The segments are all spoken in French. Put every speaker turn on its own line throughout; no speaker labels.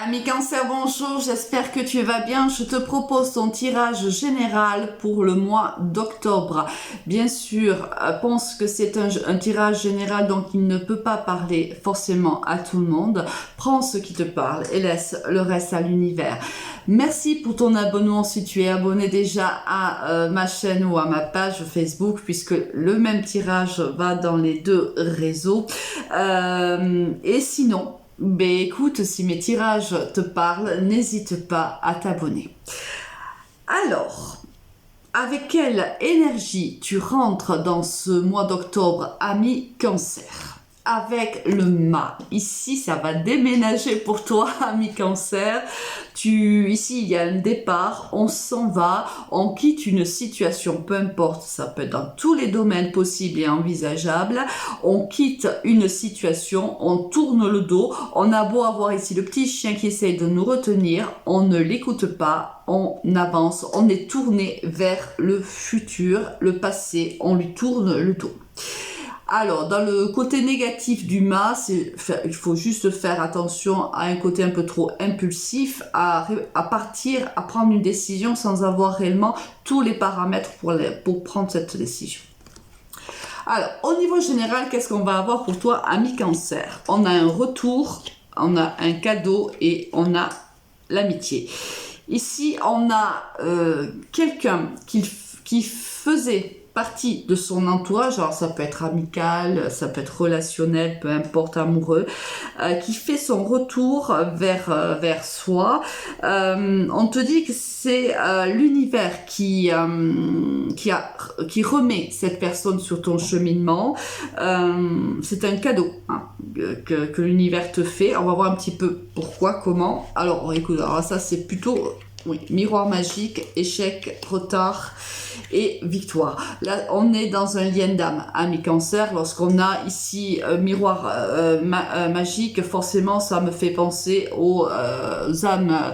Ami Cancer, bonjour, j'espère que tu vas bien. Je te propose ton tirage général pour le mois d'octobre. Bien sûr, pense que c'est un tirage général, donc il ne peut pas parler forcément à tout le monde. Prends ce qui te parle et laisse le reste à l'univers. Merci pour ton abonnement si tu es abonné déjà à ma chaîne ou à ma page Facebook, puisque le même tirage va dans les deux réseaux. Et sinon, écoute, si mes tirages te parlent, n'hésite pas à t'abonner. Alors, avec quelle énergie tu rentres dans ce mois d'octobre, ami Cancer? Avec le mât. Ici, ça va déménager pour toi, ami Cancer. Ici, il y a un départ, on s'en va, on quitte une situation, peu importe, ça peut être dans tous les domaines possibles et envisageables. On quitte une situation, on tourne le dos, on a beau avoir ici le petit chien qui essaye de nous retenir, on ne l'écoute pas, on avance, on est tourné vers le futur, le passé, on lui tourne le dos. Alors, dans le côté négatif du mât, il faut juste faire attention à un côté un peu trop impulsif, à partir, à prendre une décision sans avoir réellement tous les paramètres pour prendre cette décision. Alors, au niveau général, qu'est-ce qu'on va avoir pour toi, ami Cancer? On a un retour, on a un cadeau et on a l'amitié. Ici, on a quelqu'un qui faisait partie de son entourage, alors ça peut être amical, ça peut être relationnel, peu importe, amoureux, qui fait son retour vers soi. On te dit que c'est l'univers qui remet cette personne sur ton cheminement. C'est un cadeau que l'univers te fait. On va voir un petit peu pourquoi, comment. Alors écoute, alors ça c'est plutôt miroir magique, échec, retard et victoire. Là, on est dans un lien d'âme, ami Cancer. Lorsqu'on a ici miroir magique, forcément, ça me fait penser aux âmes,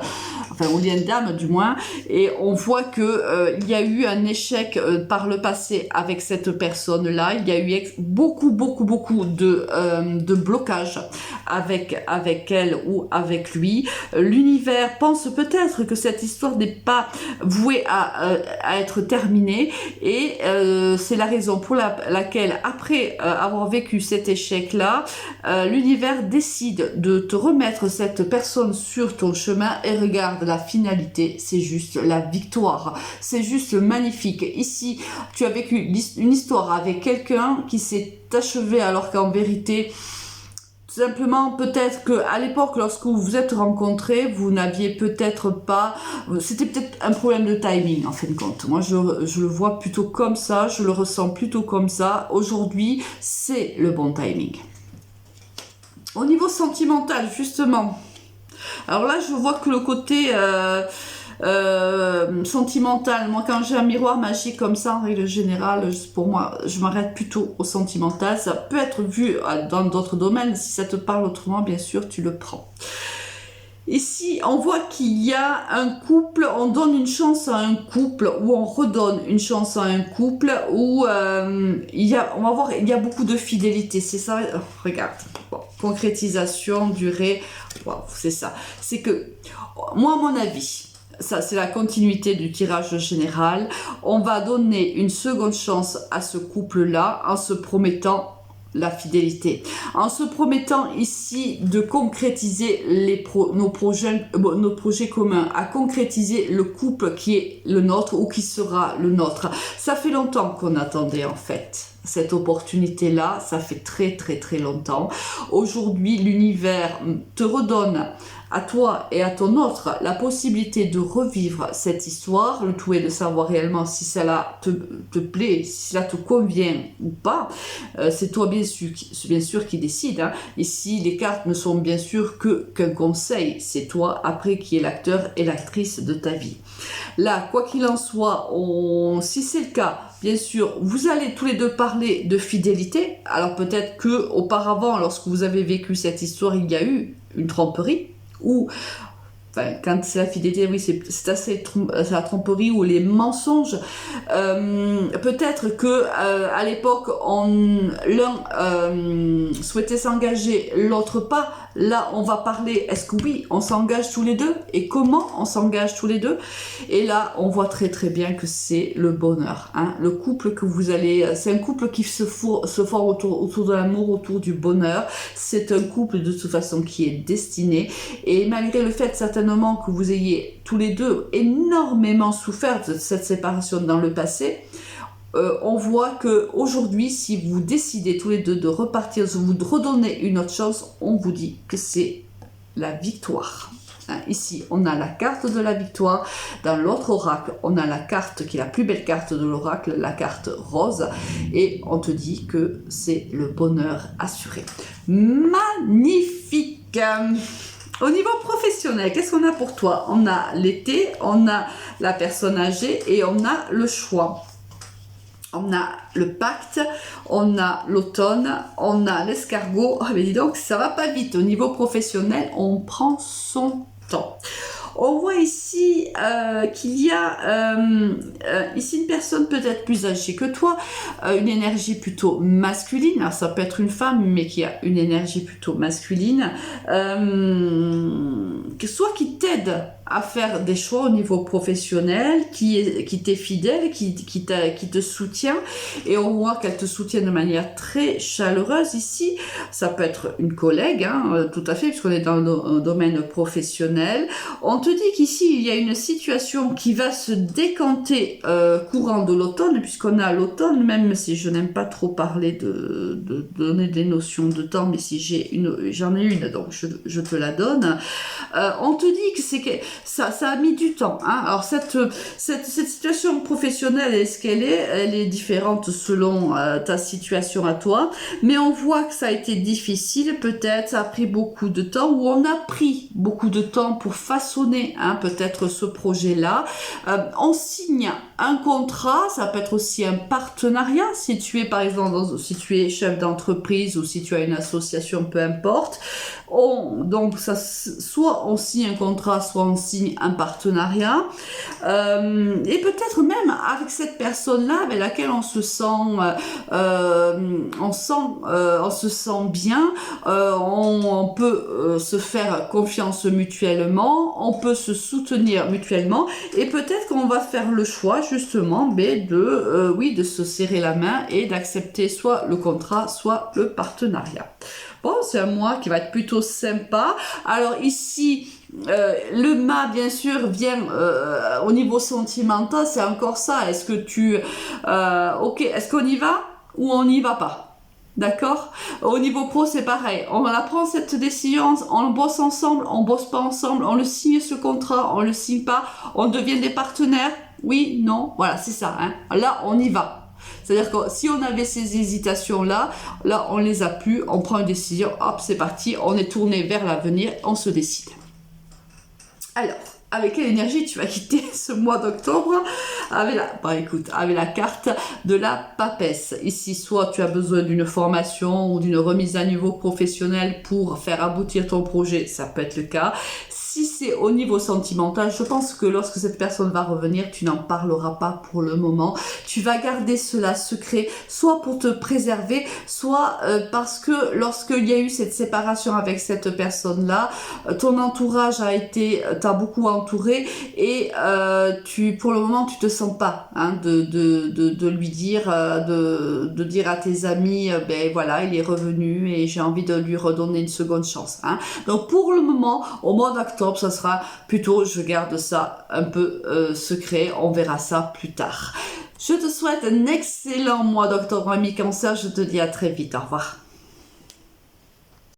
enfin aux liens d'âme du moins. Et on voit que il y a eu un échec par le passé avec cette personne-là. Il y a eu beaucoup de blocages avec elle ou avec lui. L'univers pense peut-être que cette histoire n'est pas vouée à être terminée et c'est la raison pour laquelle après avoir vécu cet échec-là, l'univers décide de te remettre cette personne sur ton chemin et regarde la finalité, c'est juste la victoire, c'est juste magnifique. Ici, tu as vécu une histoire avec quelqu'un qui s'est achevé alors qu'en vérité, simplement, peut-être qu'à l'époque, lorsque vous vous êtes rencontrés, vous n'aviez peut-être pas... C'était peut-être un problème de timing, en fin de compte. Moi, je le vois plutôt comme ça, je le ressens plutôt comme ça. Aujourd'hui, c'est le bon timing. Au niveau sentimental, justement. Alors là, je vois que le côté... sentimental, moi quand j'ai un miroir magique comme ça en règle générale, pour moi je m'arrête plutôt au sentimental. Ça peut être vu dans d'autres domaines, si ça te parle autrement bien sûr tu le prends. Ici on voit qu'il y a un couple, on donne une chance à un couple ou on redonne une chance à un couple où il y a beaucoup de fidélité, c'est ça, regarde, bon, concrétisation, durée, wow, c'est ça, c'est que moi à mon avis, ça c'est la continuité du tirage général, on va donner une seconde chance à ce couple-là en se promettant la fidélité, en se promettant ici de concrétiser nos projets communs, à concrétiser le couple qui est le nôtre ou qui sera le nôtre. Ça fait longtemps qu'on attendait en fait cette opportunité-là, ça fait très longtemps. Aujourd'hui, l'univers te redonne à toi et à ton autre la possibilité de revivre cette histoire. Le tout est de savoir réellement si cela te plaît, si cela te convient ou pas. C'est toi bien sûr qui décide. Hein. Ici, les cartes ne sont bien sûr qu'un conseil. C'est toi après qui es l'acteur et l'actrice de ta vie. Là, quoi qu'il en soit, si c'est le cas, bien sûr, vous allez tous les deux parler de fidélité. Alors peut-être que auparavant, lorsque vous avez vécu cette histoire, il y a eu une tromperie. Ou, enfin, quand c'est la fidélité, oui, c'est assez la tromperie ou les mensonges. Peut-être que à l'époque, l'un souhaitait s'engager, l'autre pas. là, on va parler, est-ce que oui, on s'engage tous les deux? Et comment on s'engage tous les deux? Et là, on voit très très bien que c'est le bonheur. Hein. Le couple que vous allez... C'est un couple qui se forme autour de l'amour, autour du bonheur. C'est un couple de toute façon qui est destiné. Et malgré le fait certainement que vous ayez tous les deux énormément souffert de cette séparation dans le passé, on voit que aujourd'hui, si vous décidez tous les deux de repartir, de vous redonner une autre chance, on vous dit que c'est la victoire. Hein, ici, on a la carte de la victoire. Dans l'autre oracle, on a la carte qui est la plus belle carte de l'oracle, la carte rose. Et on te dit que c'est le bonheur assuré. Magnifique! Au niveau professionnel, qu'est-ce qu'on a pour toi? On a l'été, on a la personne âgée et on a le choix. On a le pacte, on a l'automne, on a l'escargot. Oh, mais dis donc, ça va pas vite. Au niveau professionnel, on prend son temps. On voit ici qu'il y a ici une personne peut-être plus âgée que toi, une énergie plutôt masculine. Alors ça peut être une femme, mais qui a une énergie plutôt masculine, soit qui t'aide à faire des choix au niveau professionnel, qui t'est fidèle, qui te soutient, et on voit qu'elle te soutient de manière très chaleureuse ici. Ça peut être une collègue, hein, tout à fait, puisqu'on est dans le domaine professionnel. On te dit qu'ici, il y a une situation qui va se décanter courant de l'automne, puisqu'on a l'automne, même si je n'aime pas trop parler de donner des notions de temps, mais si j'en ai une, donc je te la donne. On te dit que c'est que ça a mis du temps. Hein. Alors cette situation professionnelle, est-ce qu'elle est? Elle est différente selon ta situation à toi, mais on voit que ça a été difficile, peut-être, ça a pris beaucoup de temps, ou on a pris beaucoup de temps pour façonner peut-être ce projet-là. On signe un contrat, ça peut être aussi un partenariat, si tu es par exemple, si tu es chef d'entreprise ou si tu as une association, peu importe. Donc ça, soit on signe un contrat, soit on signe un partenariat, et peut-être même avec cette personne-là avec laquelle on se sent bien, on peut se faire confiance mutuellement, on peut se soutenir mutuellement, et peut-être qu'on va faire le choix justement de se serrer la main et d'accepter soit le contrat, soit le partenariat. Bon, c'est un mois qui va être plutôt sympa. Alors ici, le mât, bien sûr, vient au niveau sentimental, c'est encore ça. Est-ce que est-ce qu'on y va ou on n'y va pas? D'accord? Au niveau pro, c'est pareil. On va prendre cette décision, on bosse ensemble, on bosse pas ensemble, on le signe ce contrat, on le signe pas, on devient des partenaires. Oui, non, voilà, c'est ça. Hein. Là, on y va. C'est-à-dire que si on avait ces hésitations-là, là, on les a plus, on prend une décision, hop, c'est parti, on est tourné vers l'avenir, on se décide. Alors, avec quelle énergie tu vas quitter ce mois d'octobre? Avec la carte de la papesse. Ici, soit tu as besoin d'une formation ou d'une remise à niveau professionnel pour faire aboutir ton projet, ça peut être le cas. Si c'est au niveau sentimental, je pense que lorsque cette personne va revenir, tu n'en parleras pas pour le moment. Tu vas garder cela secret, soit pour te préserver, soit parce que lorsqu'il y a eu cette séparation avec cette personne-là, ton entourage t'a beaucoup entouré et pour le moment, tu te sens pas de lui dire, de dire à tes amis, ben voilà, il est revenu et j'ai envie de lui redonner une seconde chance. Hein. Donc pour le moment, au mois d'octobre, ça sera plutôt, je garde ça un peu secret, on verra ça plus tard. Je te souhaite un excellent mois d'octobre, ami Cancer, je te dis à très vite, au revoir.